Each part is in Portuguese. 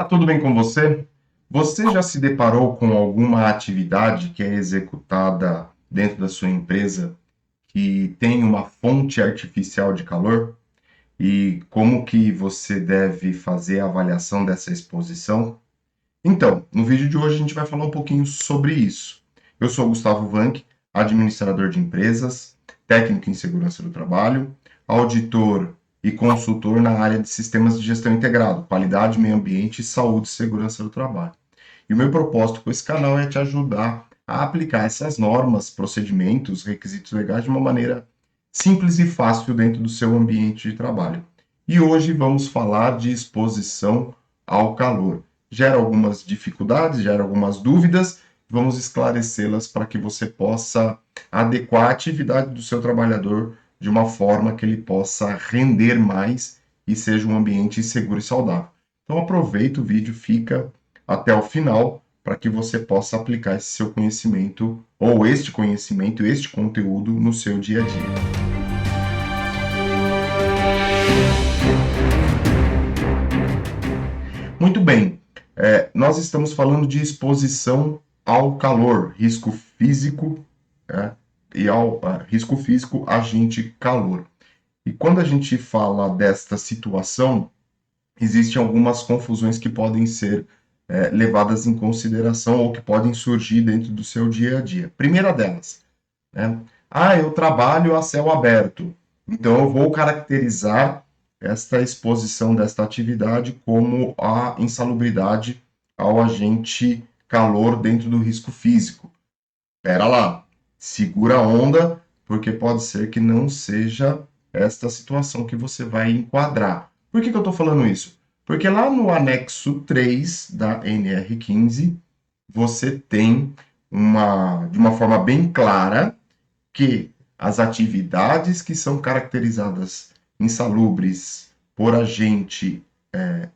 Olá, tudo bem com você? Você já se deparou com alguma atividade que é executada dentro da sua empresa que tem uma fonte artificial de calor? E como que você deve fazer a avaliação dessa exposição? Então, no vídeo de hoje a gente vai falar um pouquinho sobre isso. Eu sou Gustavo Vanck, administrador de empresas, técnico em segurança do trabalho, auditor e consultor na área de sistemas de gestão integrado, qualidade, meio ambiente, saúde e segurança do trabalho. E o meu propósito com esse canal é te ajudar a aplicar essas normas, procedimentos, requisitos legais de uma maneira simples e fácil dentro do seu ambiente de trabalho. E hoje vamos falar de exposição ao calor. Gera algumas dificuldades, gera algumas dúvidas, vamos esclarecê-las para que você possa adequar a atividade do seu trabalhador de uma forma que ele possa render mais e seja um ambiente seguro e saudável. Então aproveita o vídeo, fica até o final para que você possa aplicar esse seu conhecimento ou este conhecimento, este conteúdo no seu dia a dia. Muito bem, nós estamos falando de exposição ao calor, risco físico, e ao risco físico agente calor. E quando a gente fala desta situação, existem algumas confusões que podem ser levadas em consideração ou que podem surgir dentro do seu dia a dia. Primeira delas, né? Eu trabalho a céu aberto, então eu vou caracterizar esta exposição desta atividade como a insalubridade ao agente calor dentro do risco físico. Espera lá, segura a onda, porque pode ser que não seja esta situação que você vai enquadrar. Por que eu estou falando isso? Porque lá no anexo 3 da NR15, você tem de uma forma bem clara que as atividades que são caracterizadas insalubres por agente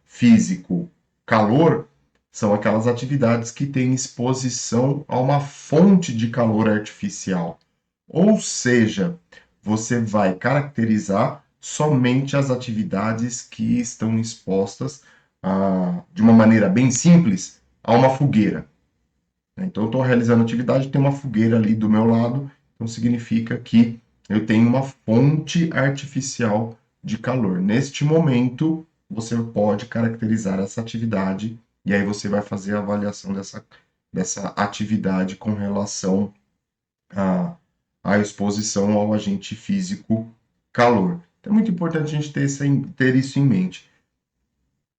físico calor são aquelas atividades que têm exposição a uma fonte de calor artificial. Ou seja, você vai caracterizar somente as atividades que estão expostas de uma maneira bem simples a uma fogueira. Então, eu estou realizando atividade, tem uma fogueira ali do meu lado, então significa que eu tenho uma fonte artificial de calor. Neste momento, você pode caracterizar essa atividade e aí você vai fazer a avaliação dessa atividade com relação à exposição ao agente físico calor. Então, é muito importante a gente ter isso em mente.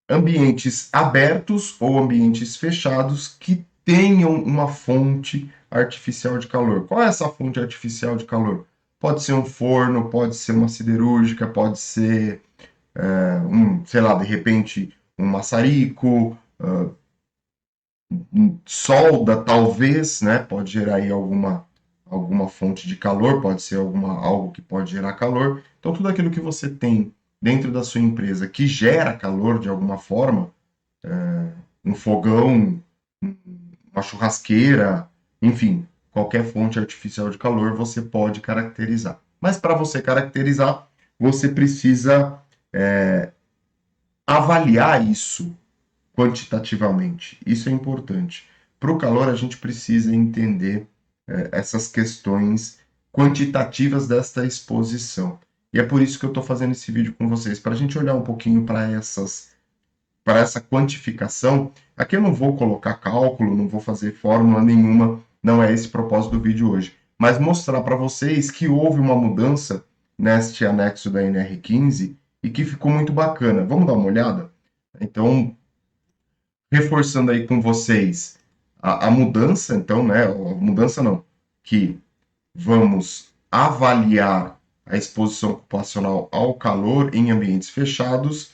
Ambientes abertos ou ambientes fechados que tenham uma fonte artificial de calor. Qual é essa fonte artificial de calor? Pode ser um forno, pode ser uma siderúrgica, pode ser sei lá, de repente um maçarico, solda talvez, né? Pode gerar aí alguma fonte de calor, pode ser algo que pode gerar calor. Então tudo aquilo que você tem dentro da sua empresa que gera calor de alguma forma, um fogão, uma churrasqueira, enfim, qualquer fonte artificial de calor você pode caracterizar. Mas para você caracterizar, você precisa avaliar isso quantitativamente. Isso é importante. Para o calor, a gente precisa entender essas questões quantitativas desta exposição. E é por isso que eu estou fazendo esse vídeo com vocês, para a gente olhar um pouquinho para essa quantificação. Aqui eu não vou colocar cálculo, não vou fazer fórmula nenhuma, não é esse o propósito do vídeo hoje, mas mostrar para vocês que houve uma mudança neste anexo da NR15 e que ficou muito bacana. Vamos dar uma olhada? Então, reforçando aí com vocês a mudança, então, né? A mudança não, que vamos avaliar a exposição ocupacional ao calor em ambientes fechados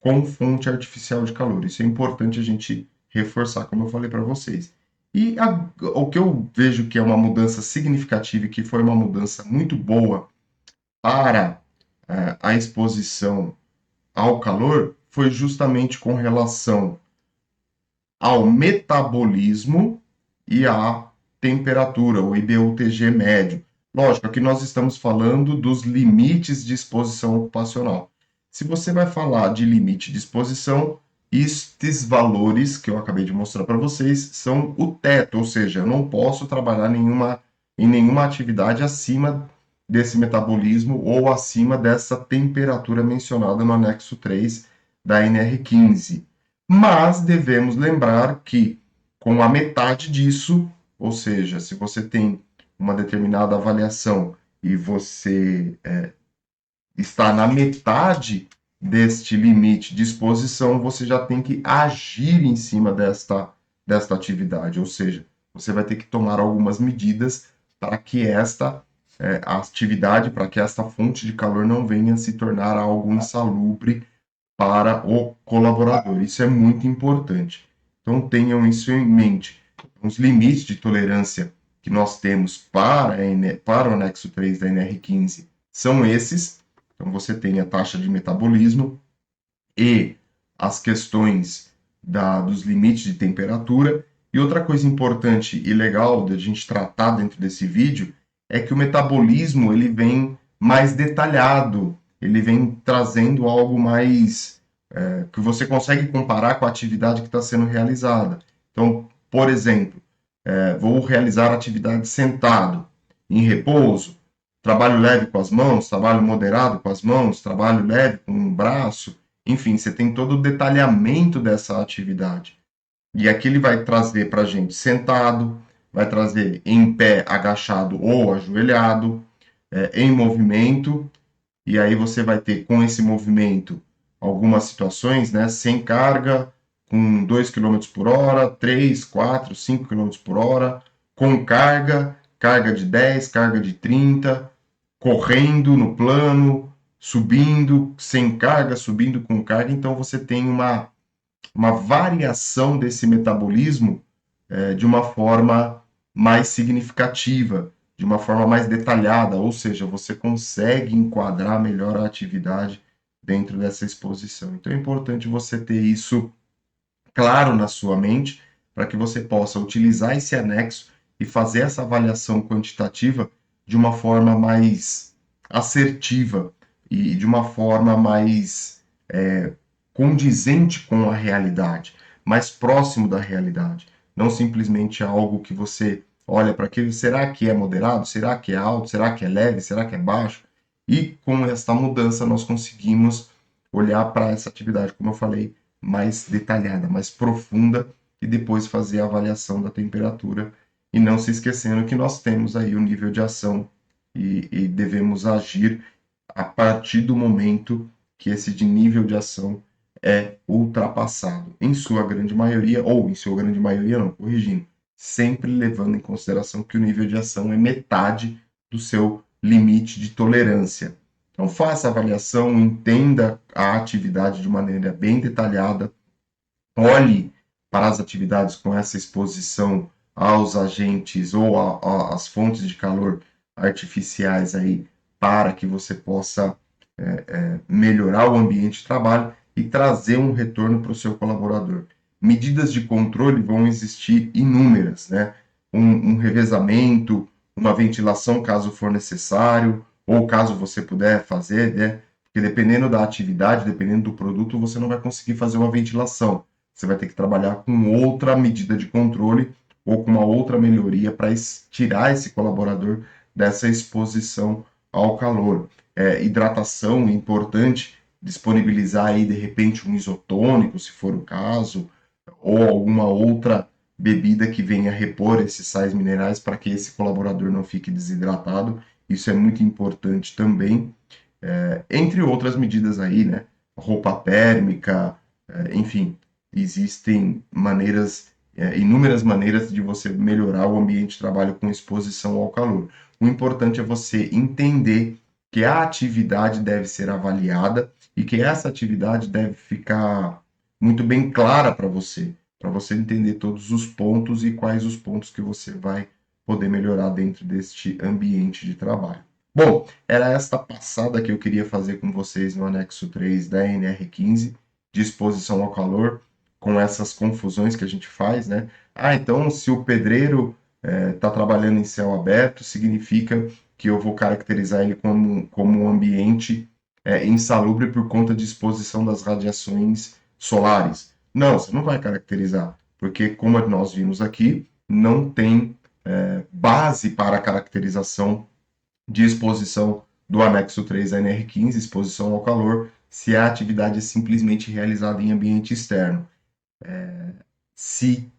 com fonte artificial de calor. Isso é importante a gente reforçar, como eu falei para vocês. E o que eu vejo que é uma mudança significativa e que foi uma mudança muito boa para a exposição ao calor foi justamente com relação ao metabolismo e à temperatura, o IBUTG médio. Lógico, aqui nós estamos falando dos limites de exposição ocupacional. Se você vai falar de limite de exposição, estes valores que eu acabei de mostrar para vocês são o teto, ou seja, eu não posso trabalhar em nenhuma atividade acima desse metabolismo ou acima dessa temperatura mencionada no anexo 3 da NR15. Mas devemos lembrar que com a metade disso, ou seja, se você tem uma determinada avaliação e você está na metade deste limite de exposição, você já tem que agir em cima desta atividade, ou seja, você vai ter que tomar algumas medidas para que esta atividade, para que esta fonte de calor não venha se tornar algo insalubre para o colaborador. Isso é muito importante. Então tenham isso em mente. Os limites de tolerância que nós temos para o anexo 3 da NR15 são esses. Então você tem a taxa de metabolismo e as questões dos limites de temperatura. E outra coisa importante e legal de a gente tratar dentro desse vídeo é que o metabolismo ele vem mais detalhado, ele vem trazendo algo mais que você consegue comparar com a atividade que está sendo realizada. Então, por exemplo, vou realizar atividade sentado, em repouso, trabalho leve com as mãos, trabalho moderado com as mãos, trabalho leve com o braço, enfim, você tem todo o detalhamento dessa atividade. E aqui ele vai trazer para a gente sentado, vai trazer em pé, agachado ou ajoelhado, em movimento, e aí você vai ter com esse movimento algumas situações, né, sem carga, com 2 km por hora, 3, 4, 5 km por hora, com carga, carga de 10, carga de 30, correndo no plano, subindo sem carga, subindo com carga. Então você tem uma variação desse metabolismo de uma forma mais significativa, de uma forma mais detalhada, ou seja, você consegue enquadrar melhor a atividade dentro dessa exposição. Então é importante você ter isso claro na sua mente, para que você possa utilizar esse anexo e fazer essa avaliação quantitativa de uma forma mais assertiva e de uma forma mais condizente com a realidade, mais próximo da realidade. Não simplesmente algo que você olha para aquilo, será que é moderado? Será que é alto? Será que é leve? Será que é baixo? E com esta mudança nós conseguimos olhar para essa atividade, como eu falei, mais detalhada, mais profunda e depois fazer a avaliação da temperatura e não se esquecendo que nós temos aí o nível de ação e devemos agir a partir do momento que esse de nível de ação é ultrapassado, em sua grande maioria, ou em sua grande maioria não, corrigindo, sempre levando em consideração que o nível de ação é metade do seu limite de tolerância. Então faça a avaliação, entenda a atividade de maneira bem detalhada, olhe para as atividades com essa exposição aos agentes ou às fontes de calor artificiais aí, para que você possa melhorar o ambiente de trabalho e trazer um retorno para o seu colaborador. Medidas de controle vão existir inúmeras, né? Um revezamento, uma ventilação caso for necessário, ou caso você puder fazer, né? Porque dependendo da atividade, dependendo do produto, você não vai conseguir fazer uma ventilação. Você vai ter que trabalhar com outra medida de controle ou com uma outra melhoria para tirar esse colaborador dessa exposição ao calor. Hidratação é importante, disponibilizar aí de repente um isotônico, se for o caso, ou alguma outra bebida que venha repor esses sais minerais para que esse colaborador não fique desidratado. Isso é muito importante também, entre outras medidas aí, né? Roupa térmica, enfim, existem maneiras, inúmeras maneiras de você melhorar o ambiente de trabalho com exposição ao calor. O importante é você entender que a atividade deve ser avaliada e que essa atividade deve ficar muito bem clara para você entender todos os pontos e quais os pontos que você vai poder melhorar dentro deste ambiente de trabalho. Bom, era esta passada que eu queria fazer com vocês no anexo 3 da NR15, de exposição ao calor, com essas confusões que a gente faz, né? Então se o pedreiro está trabalhando em céu aberto, significa que eu vou caracterizar ele como um ambiente insalubre por conta de exposição das radiações solares. Não, você não vai caracterizar, porque como nós vimos aqui, não tem base para a caracterização de exposição do anexo 3 da NR15, exposição ao calor, se a atividade é simplesmente realizada em ambiente externo. Se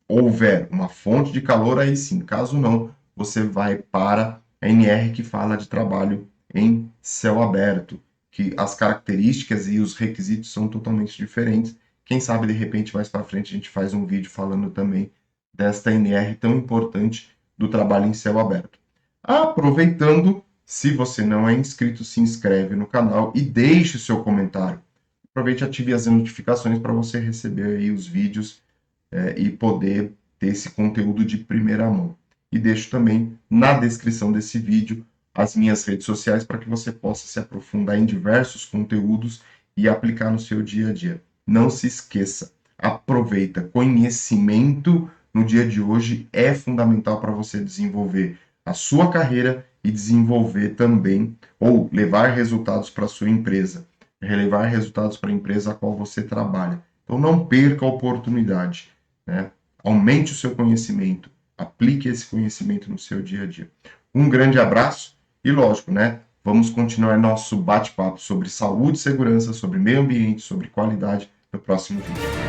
houver uma fonte de calor, aí sim. Caso não, você vai para a NR que fala de trabalho em céu aberto, que as características e os requisitos são totalmente diferentes. Quem sabe, de repente, mais para frente, a gente faz um vídeo falando também desta NR tão importante do trabalho em céu aberto. Aproveitando, se você não é inscrito, se inscreve no canal e deixe o seu comentário. Aproveite e ative as notificações para você receber aí os vídeos e poder ter esse conteúdo de primeira mão. E deixo também na descrição desse vídeo as minhas redes sociais para que você possa se aprofundar em diversos conteúdos e aplicar no seu dia a dia. Não se esqueça, aproveita, conhecimento no dia de hoje é fundamental para você desenvolver a sua carreira e desenvolver também, ou levar resultados para a sua empresa, relevar resultados para a empresa a qual você trabalha. Então não perca a oportunidade, né? Aumente o seu conhecimento, aplique esse conhecimento no seu dia a dia. Um grande abraço e, lógico, né? Vamos continuar nosso bate-papo sobre saúde e segurança, sobre meio ambiente, sobre qualidade no próximo vídeo.